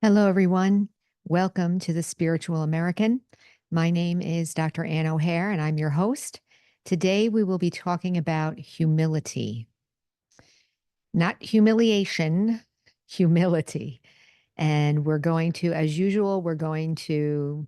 Hello, everyone. Welcome to the Spiritual American. My name is Dr. Ann O'Hare, and I'm your host. Today, we will be talking about humility, not humiliation, humility. And we're going to, as usual, we're going to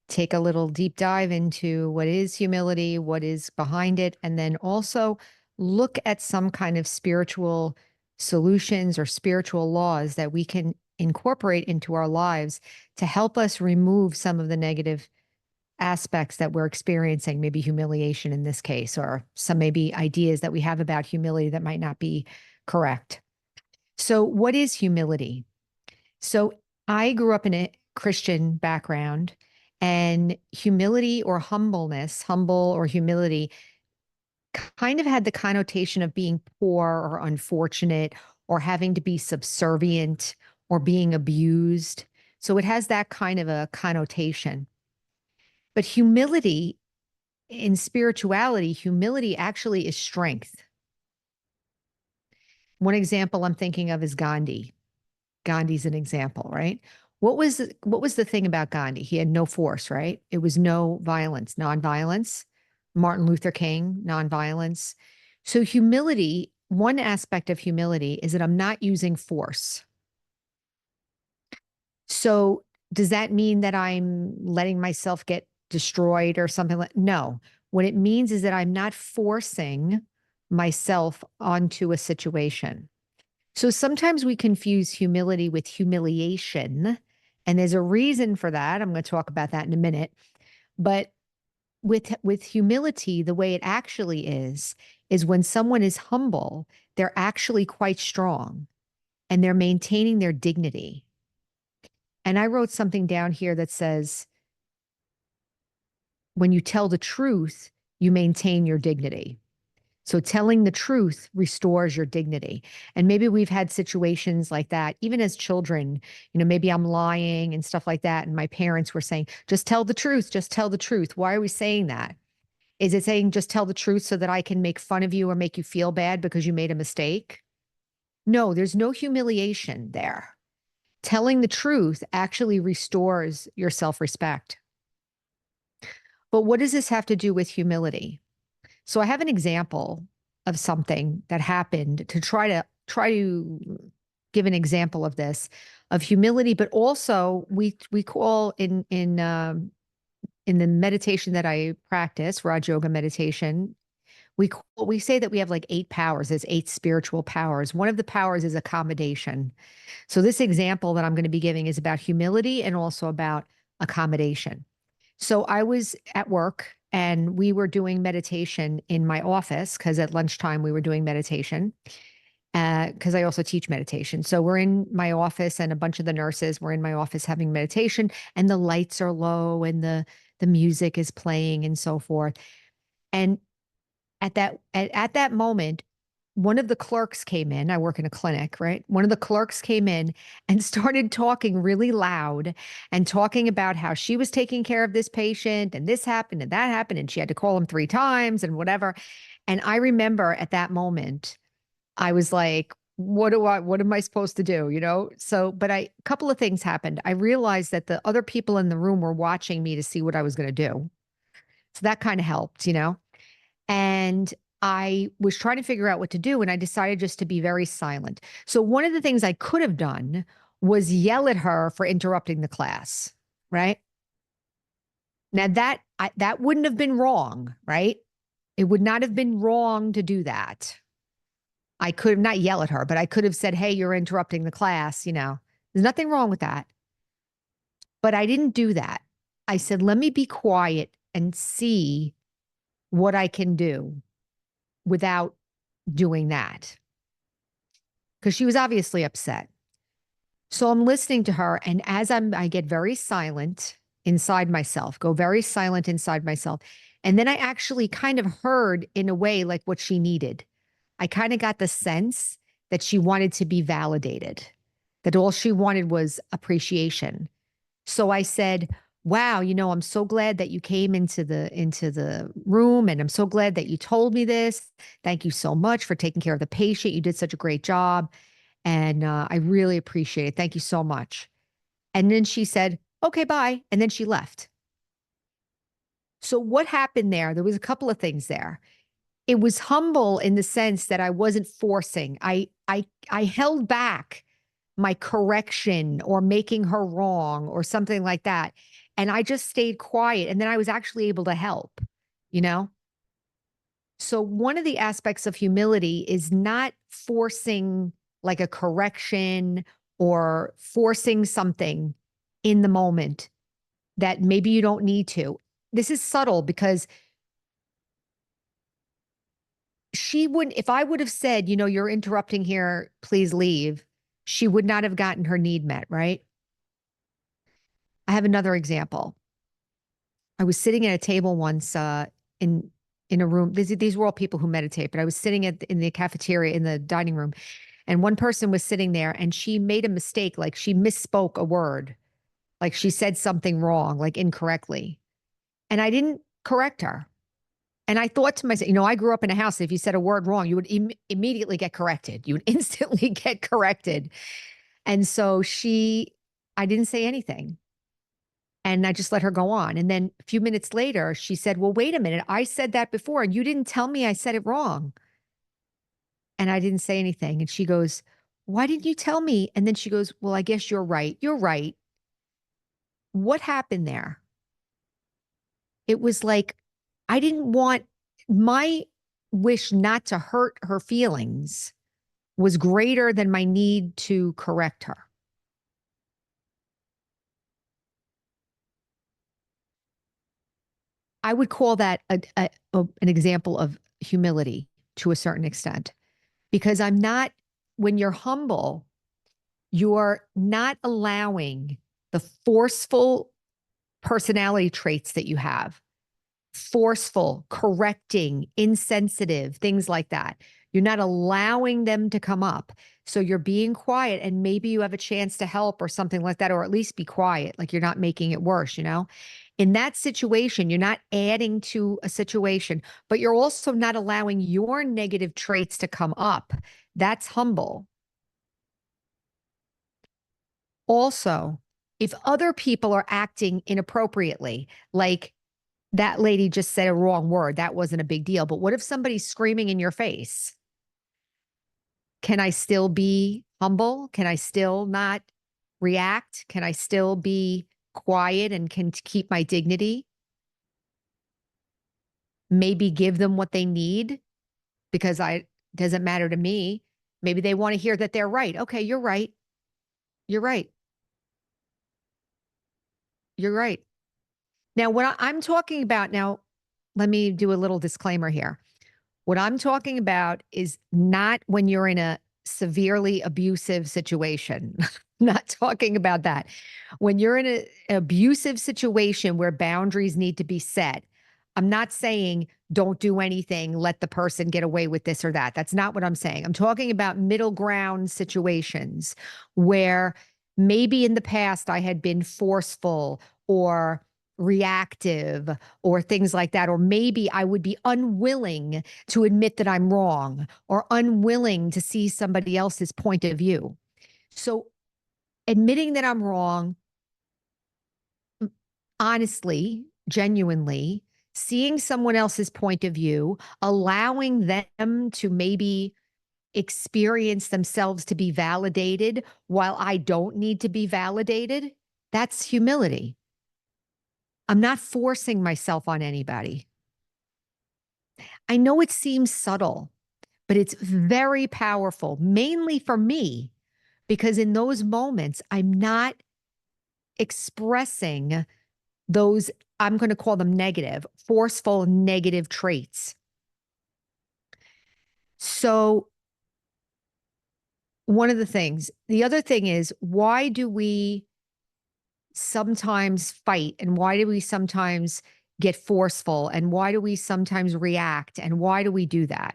take a little deep dive into what is humility, what is behind it, and then also look at some kind of spiritual solutions or spiritual laws that we can incorporate into our lives to help us remove some of the negative aspects that we're experiencing, maybe humiliation in this case, or some maybe ideas that we have about humility that might not be correct. So, what is humility? So I grew up in a Christian background, and humility or humbleness, humble or humility, kind of had the connotation of being poor or unfortunate or having to be subservient or being abused. So it has that kind of a connotation. But humility in spirituality, humility actually is strength. One example I'm thinking of is Gandhi. Gandhi's an example, right? What was the thing about Gandhi? He had no force, right? It was no violence, nonviolence. Martin Luther King, nonviolence. So humility, one aspect of humility is that I'm not using force. So does that mean that I'm letting myself get destroyed or something like? No. What it means is that I'm not forcing myself onto a situation. So sometimes we confuse humility with humiliation, and there's a reason for that. I'm going to talk about that in a minute. But with humility, the way it actually is when someone is humble, they're actually quite strong and they're maintaining their dignity. And I wrote something down here that says, when you tell the truth, you maintain your dignity. So telling the truth restores your dignity. And maybe we've had situations like that, even as children, maybe I'm lying and stuff like that. And my parents were saying, just tell the truth, just tell the truth. Why are we saying that? Is it saying just tell the truth so that I can make fun of you or make you feel bad because you made a mistake? No, there's no humiliation there. Telling the truth actually restores your self respect. But what does this have to do with humility? So I have an example of something that happened to try to give an example of this of humility, but also we call in the meditation that I practice, Raj Yoga meditation, we say that we have like 8 powers. There's 8 spiritual powers. One of the powers is accommodation. So this example that I'm going to be giving is about humility and also about accommodation. So I was at work and we were doing meditation in my office because at lunchtime we were doing meditation because I also teach meditation. So we're in my office and a bunch of the nurses were in my office having meditation and the lights are low and the music is playing and so forth. And at that moment, one of the clerks came in. I work in a clinic, right? One of the clerks came in and started talking really loud and talking about how she was taking care of this patient and this happened and that happened and she had to call him 3 times and whatever. And I remember at that moment, I was like, what am I supposed to do? So, but a couple of things happened. I realized that the other people in the room were watching me to see what I was going to do. So that kind of helped. And I was trying to figure out what to do, and I decided just to be very silent. So one of the things I could have done was yell at her for interrupting the class, right? Now that wouldn't have been wrong, right? It would not have been wrong to do that. I could have not yell at her, but I could have said, "Hey, you're interrupting the class." There's nothing wrong with that. But I didn't do that. I said, "Let me be quiet and see what I can do without doing that." Because she was obviously upset. So I'm listening to her, and as I get very silent inside myself, go very silent inside myself. And then I actually kind of heard in a way like what she needed. I kind of got the sense that she wanted to be validated, that all she wanted was appreciation. So I said, "Wow, I'm so glad that you came into the room and I'm so glad that you told me this. Thank you so much for taking care of the patient. You did such a great job and I really appreciate it. Thank you so much." And then she said, okay, bye. And then she left. So what happened there? There was a couple of things there. It was humble in the sense that I wasn't forcing. I held back my correction or making her wrong or something like that. And I just stayed quiet. And then I was actually able to help, you know? So one of the aspects of humility is not forcing like a correction or forcing something in the moment that maybe you don't need to. This is subtle because she wouldn't, if I would have said, you're interrupting here, please leave, she would not have gotten her need met, right? I have another example. I was sitting at a table once in in a room. These were all people who meditate, but I was sitting in the cafeteria in the dining room, and one person was sitting there, and she made a mistake, like she misspoke a word, like she said something wrong, like incorrectly, and I didn't correct her. And I thought to myself, I grew up in a house that if you said a word wrong, you would immediately get corrected. You would instantly get corrected. And so I didn't say anything. And I just let her go on. And then a few minutes later, she said, well, wait a minute. I said that before and you didn't tell me I said it wrong. And I didn't say anything. And she goes, why didn't you tell me? And then she goes, well, I guess you're right. You're right. What happened there? It was like, I didn't want my wish not to hurt her feelings was greater than my need to correct her. I would call that an example of humility to a certain extent, because when you're humble, you're not allowing the forceful personality traits that you have, forceful, correcting, insensitive, things like that. You're not allowing them to come up. So you're being quiet and maybe you have a chance to help or something like that, or at least be quiet, like you're not making it worse, In that situation, you're not adding to a situation, but you're also not allowing your negative traits to come up. That's humble. Also, if other people are acting inappropriately, like that lady just said a wrong word, that wasn't a big deal. But what if somebody's screaming in your face? Can I still be humble? Can I still not react? Can I still be quiet and can keep my dignity? Maybe give them what they need because doesn't matter to me. Maybe they want to hear that they're right. Okay, you're right. You're right. You're right. Now, what I'm talking about now, let me do a little disclaimer here. What I'm talking about is not when you're in a severely abusive situation. Not talking about that. When you're in an abusive situation where boundaries need to be set, I'm not saying don't do anything, let the person get away with this or that. That's not what I'm saying. I'm talking about middle ground situations where maybe in the past I had been forceful or reactive or things like that. Or maybe I would be unwilling to admit that I'm wrong or unwilling to see somebody else's point of view. So admitting that I'm wrong, honestly, genuinely, seeing someone else's point of view, allowing them to maybe experience themselves to be validated while I don't need to be validated, that's humility. I'm not forcing myself on anybody. I know it seems subtle, but it's very powerful, mainly for me, because in those moments, I'm not expressing those, I'm going to call them negative, forceful negative traits. So, the other thing is, why do we sometimes fight and why do we sometimes get forceful and why do we sometimes react and why do we do that?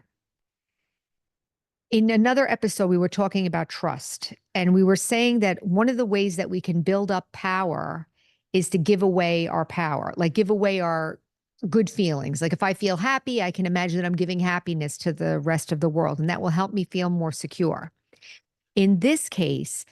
In another episode, we were talking about trust, and we were saying that one of the ways that we can build up power is to give away our power, like give away our good feelings. Like if I feel happy, I can imagine that I'm giving happiness to the rest of the world, and that will help me feel more secure. In this case,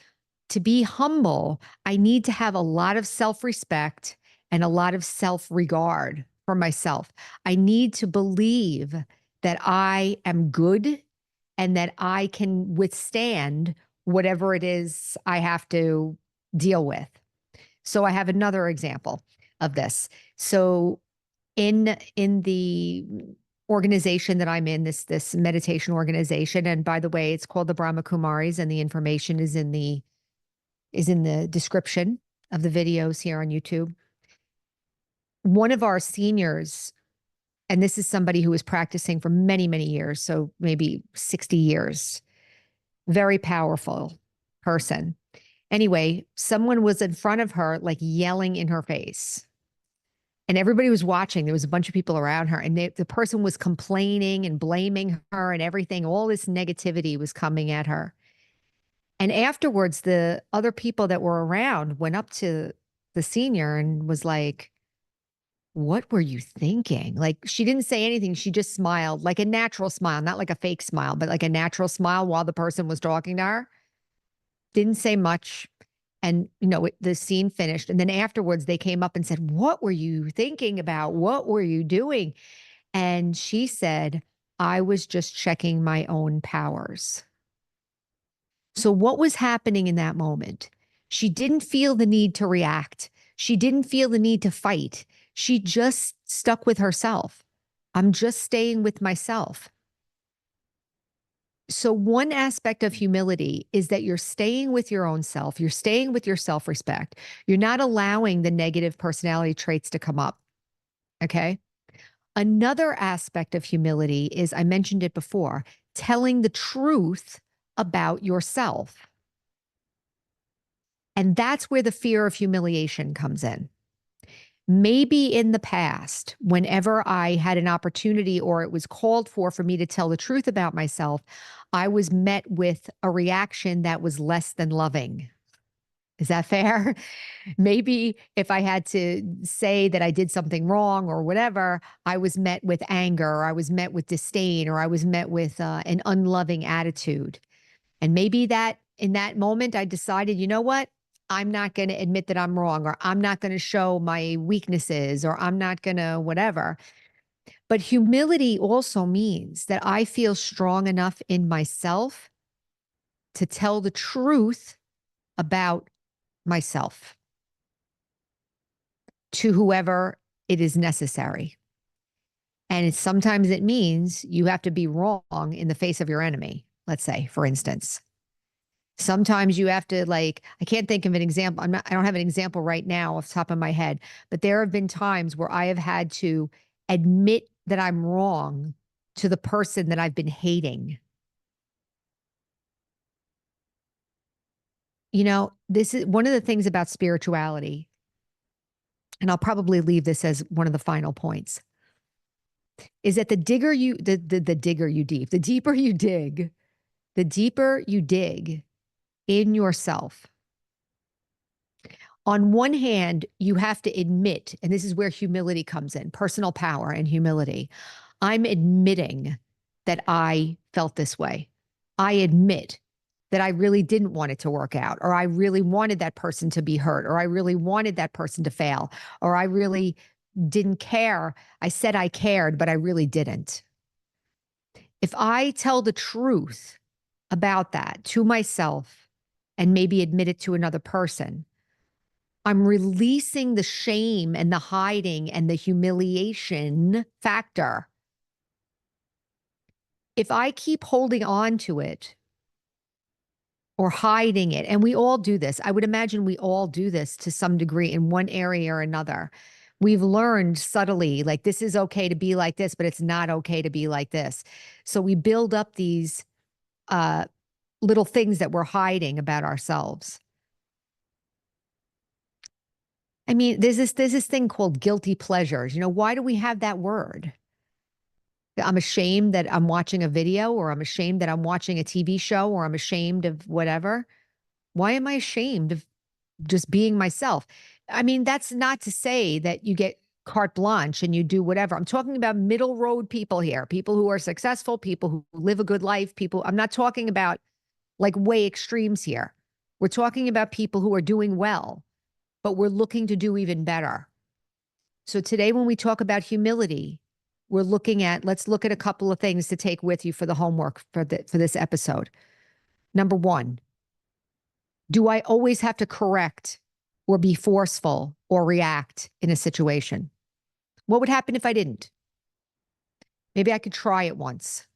To be humble, I need to have a lot of self-respect and a lot of self-regard for myself. I need to believe that I am good and that I can withstand whatever it is I have to deal with. So I have another example of this. So in the organization that I'm in, this meditation organization, and by the way, it's called the Brahma Kumaris, and the information is in the description of the videos here on YouTube. One of our seniors, and this is somebody who was practicing for many, many years, so maybe 60 years, very powerful person. Anyway, someone was in front of her, like yelling in her face. And everybody was watching. There was a bunch of people around her, and the person was complaining and blaming her and everything. All this negativity was coming at her. And afterwards, the other people that were around went up to the senior and was like, "What were you thinking?" Like, she didn't say anything. She just smiled, like a natural smile, not like a fake smile, but like a natural smile while the person was talking to her. Didn't say much. And, the scene finished. And then afterwards, they came up and said, "What were you thinking about? What were you doing?" And she said, "I was just checking my own powers." So, what was happening in that moment? She didn't feel the need to react. She didn't feel the need to fight. She just stuck with herself. I'm just staying with myself. So, one aspect of humility is that you're staying with your own self. You're staying with your self respect. You're not allowing the negative personality traits to come up. Okay. Another aspect of humility is, I mentioned it before, telling the truth about yourself. And that's where the fear of humiliation comes in. Maybe in the past, whenever I had an opportunity or it was called for me to tell the truth about myself, I was met with a reaction that was less than loving. Is that fair? Maybe if I had to say that I did something wrong or whatever, I was met with anger, or I was met with disdain, or I was met with an unloving attitude. And maybe that in that moment, I decided, you know what? I'm not going to admit that I'm wrong, or I'm not going to show my weaknesses, or I'm not going to whatever. But humility also means that I feel strong enough in myself to tell the truth about myself to whoever it is necessary. And sometimes it means you have to be wrong in the face of your enemy, let's say, for instance. Sometimes you have to, like, I can't think of an example. I don't have an example right now off the top of my head, but there have been times where I have had to admit that I'm wrong to the person that I've been hating. This is one of the things about spirituality, and I'll probably leave this as one of the final points, is that the deeper you dig in yourself. On one hand, you have to admit, and this is where humility comes in, personal power and humility. I'm admitting that I felt this way. I admit that I really didn't want it to work out, or I really wanted that person to be hurt, or I really wanted that person to fail, or I really didn't care. I said I cared, but I really didn't. If I tell the truth about that to myself and maybe admit it to another person, I'm releasing the shame and the hiding and the humiliation factor. If I keep holding on to it or hiding it, and we all do this, I would imagine we all do this to some degree in one area or another. We've learned subtly, like, this is okay to be like this, but it's not okay to be like this. So we build up these little things that we're hiding about ourselves. I mean, there's this thing called guilty pleasures. Why do we have that word? I'm ashamed that I'm watching a video, or I'm ashamed that I'm watching a TV show, or I'm ashamed of whatever. Why am I ashamed of just being myself? I mean, that's not to say that you get carte blanche and you do whatever. I'm talking about middle road people here, people who are successful, people who live a good life, I'm not talking about like way extremes here. We're talking about people who are doing well, but we're looking to do even better. So today, when we talk about humility, let's look at a couple of things to take with you for the homework for this episode. Number one, do I always have to correct or be forceful or react in a situation? What would happen if I didn't? Maybe I could try it once.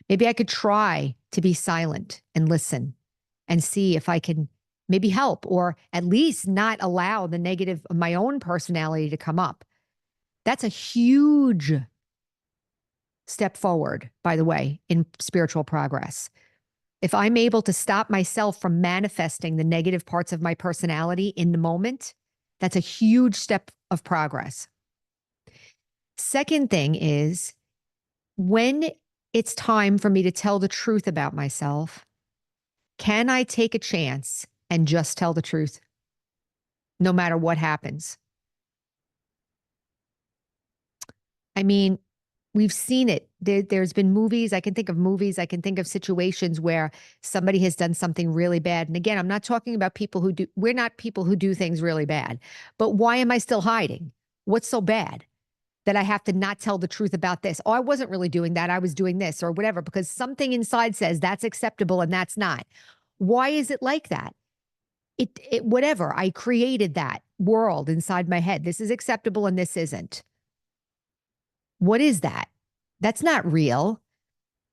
Maybe I could try to be silent and listen and see if I can maybe help, or at least not allow the negative of my own personality to come up. That's a huge step forward, by the way, in spiritual progress. If I'm able to stop myself from manifesting the negative parts of my personality in the moment, that's a huge step of progress. Second thing is, when it's time for me to tell the truth about myself, can I take a chance and just tell the truth no matter what happens? I mean, we've seen it. There's been movies. I can think of movies. I can think of situations where somebody has done something really bad. And again, I'm not talking about we're not people who do things really bad. But why am I still hiding? What's so bad that I have to not tell the truth about this? Oh, I wasn't really doing that. I was doing this or whatever, because something inside says that's acceptable and that's not. Why is it like that? Whatever. I created that world inside my head. This is acceptable and this isn't. What is that? That's not real.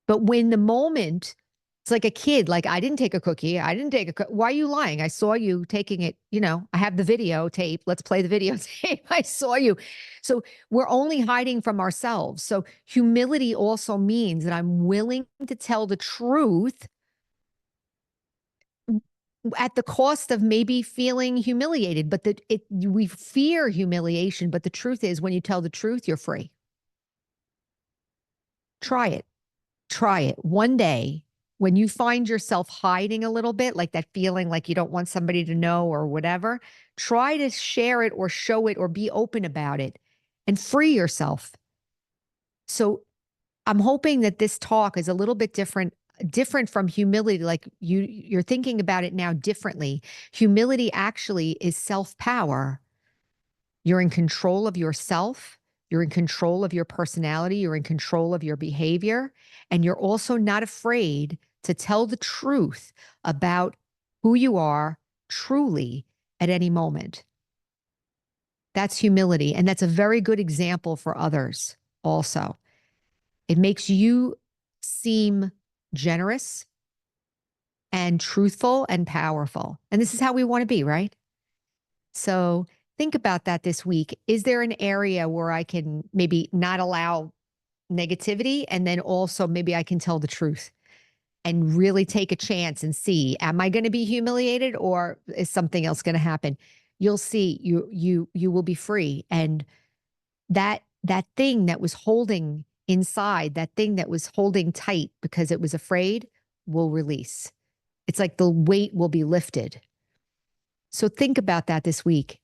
But when the moment, it's like a kid, like, I didn't take a cookie. I didn't take a cookie. Why are you lying? I saw you taking it. I have the videotape. Let's play the videotape. I saw you. So we're only hiding from ourselves. So humility also means that I'm willing to tell the truth at the cost of maybe feeling humiliated. But we fear humiliation. But the truth is, when you tell the truth, you're free. Try it. Try it one day. When you find yourself hiding a little bit, like that feeling like you don't want somebody to know or whatever, try to share it or show it or be open about it and free yourself. So I'm hoping that this talk is a little bit different from humility. Like you're thinking about it now differently. Humility actually is self-power. You're in control of yourself. You're in control of your personality. You're in control of your behavior. And you're also not afraid to tell the truth about who you are truly at any moment. That's humility. And that's a very good example for others also. It makes you seem generous and truthful and powerful. And this is how we want to be, right? So think about that this week. Is there an area where I can maybe not allow negativity, and then also maybe I can tell the truth and really take a chance and see, am I going to be humiliated or is something else going to happen? You'll see, you will be free. And that thing that was holding inside, that thing that was holding tight because it was afraid, will release. It's like the weight will be lifted. So think about that this week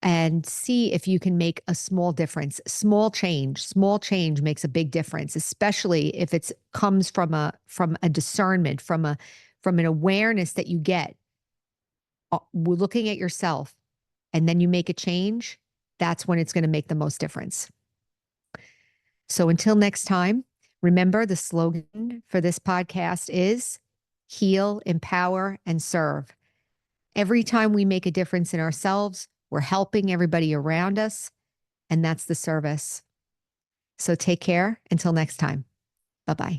and see if you can make a small difference. Small change makes a big difference, especially if it comes from a discernment, from an awareness that you get. We're looking at yourself, and then you make a change. That's when it's going to make the most difference. So until next time, remember the slogan for this podcast is heal, empower, and serve. Every time we make a difference in ourselves, we're helping everybody around us, and that's the service. So take care until next time. Bye-bye.